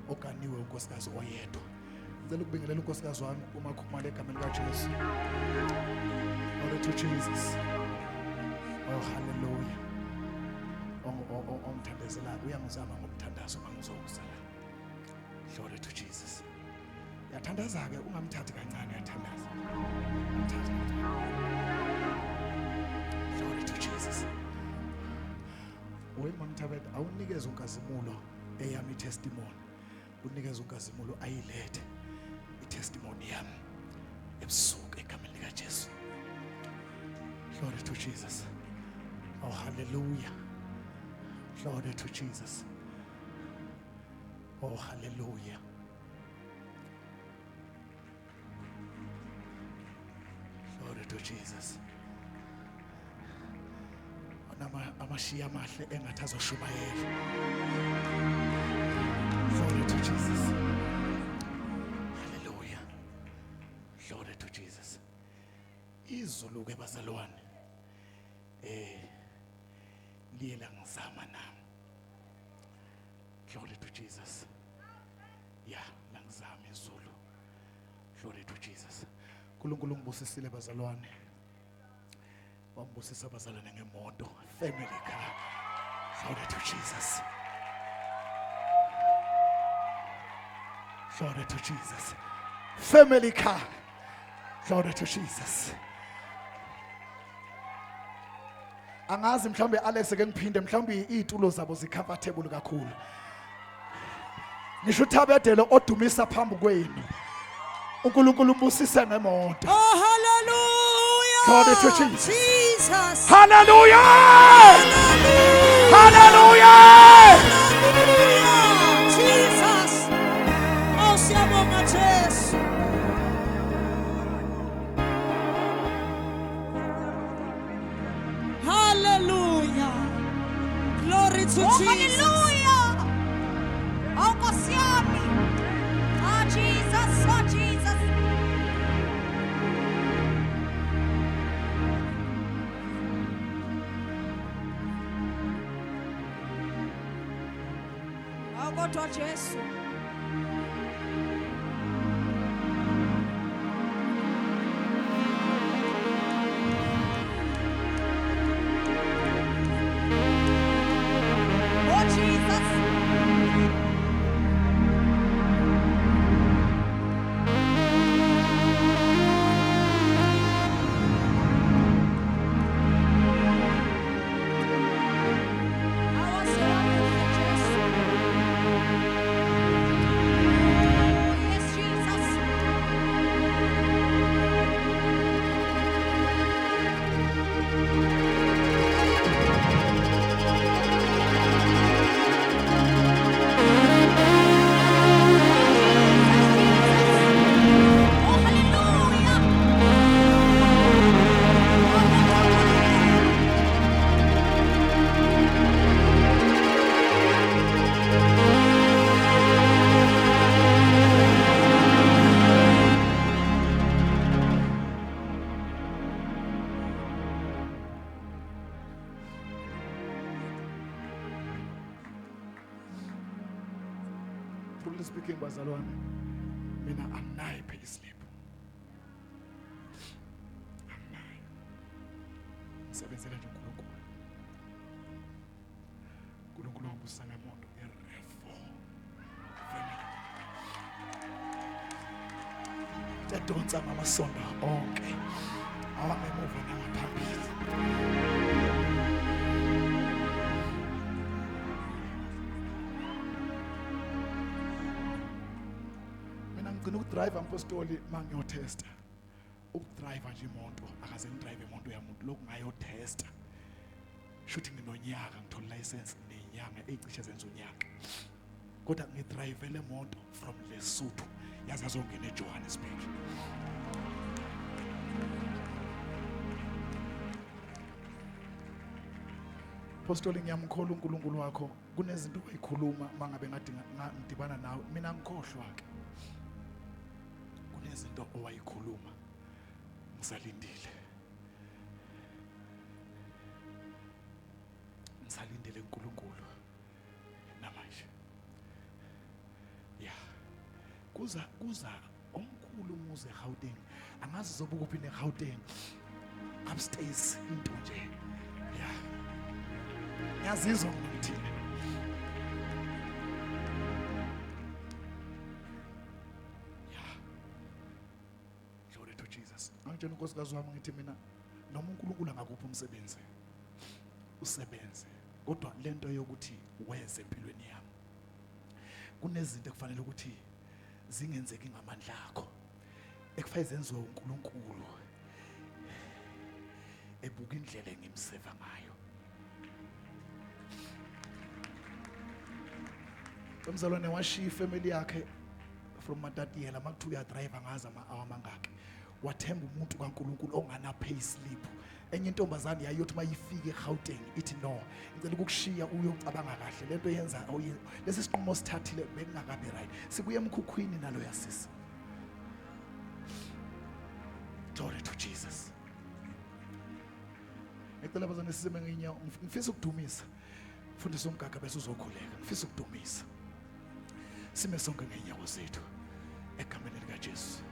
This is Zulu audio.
oganiwe unkosikazi oyedwa. Ngicela ukubingelela unkosikazi wami uMakhumalo egameni likaJesu. Glory to Jesus. Oh hallelujah. Ongithandazela uyangizama ngomthandazo mangizowuza la. Glory to Jesus. Uyathandaza ke ungamthathi kancane uyathandaza. Glory to Jesus. Wena Mthabethe awunikeze unkazimulo eyami testimony. Unikeze unkazimulo ayilethe i-testimony yami ebusuku egameni likaJesu. Glory to Jesus. Oh hallelujah. Glory to Jesus. Oh hallelujah. Glory to Jesus. Amashiya amahle engathi azoshumayela. Glory to Jesus. Hallelujah. Glory to Jesus. Izulu ke bazalwane liye langizama nami. Glory to Jesus. Yeah, langizama izulu. Glory to Jesus. uNkulunkulu ngibusisile bazalwane. Wambusisa abazalwane ngemoto, family car. Glory to Jesus. Glory to Jesus. Family car. Glory to Jesus. Angazi mhlambe Alex ke ngiphinde mhlambe izitulo zabo zicomfortable kakhulu. Ngisho uThabedelo odumisa phambi kwenu. uNkulunkulu ubusise ngemoto. Oh hallelujah. Glory to Jesus. Jesus. Hallelujah. Hallelujah. Hallelujah. Hallelujah. Jesus. Oh siyabonga Jesu. Hallelujah. Glory to Jesus. Hallelujah. Oh Nkosi yami. Oh Jesus, oh Jesus. Oh kodwa Jesu. Oh Jesus. Yes, Jesus. Oh, hallelujah. Truly speaking bazalwane, mina anginayi payslip. Anginayi. Ngisebenzela nje uNkulunkulu. uNkulunkulu wambusisa ngemoto eRevo. Tadonsa ngamasonto onke. Awangemuva nangaphambili. Ngicela ukudrive ampostoli mangiyotesta. Ukudrive nje imoto, akaze ngidrive imoto yamuntu lokhu ngayotesta. Shuthi nginonyaka ngithola license nenyanga ezicishe zenza unyaka. Kodwa ngidrive le moto from Lesotho yaza zongena eJohannesburg. Apostoli ngiyamkhola uNkulunkulu wakho kunezinto oyikhuluma mangabe ngadibana nawe mina ngikhohlwa ke. Kunezinto owayikhuluma ngisalindile. Ngisalindele uNkulunkulu namanje. kuza omkhulu umuzi eGauteng, angazi zobuka uphi neGauteng, upstairs into nje, ya ngiyazizwa ngithini. Glory to Jesus. Angitshela unkosikazi wami ngithi mina noma uNkulunkulu angakuphi umsebenzi usebenze, kodwa lento yokuthi weze empilweni yami kunezinto ekufanele ukuthi zingenzeki ngamandla akho, ekufanele zenziwe uNkulunkulu ebuka indlela engimseva ngayo. Umzalwane washiya ifamily yakhe from Matatiyela makuthiwa uyadrive ngaza ama-hour amangaki, wathemba umuntu kaNkulunkulu ongana pay slip. Enye intombazane yayothi mayifike eGauteng ithi no, ngicela ukukushiya uyocabanga kahle lento yenza lesi siqomo sithathile bekungakabi right, sikuye emkhukhwini nalo yasisi. Glory to Jesus. Ngicela bazane siseme ngenyawo, ngifisa ukudumisa, mfundisi umgaga bese uzokhuleka, ngifisa ukudumisa. Sime sonke ngenyawo zethu egameni likaJesu.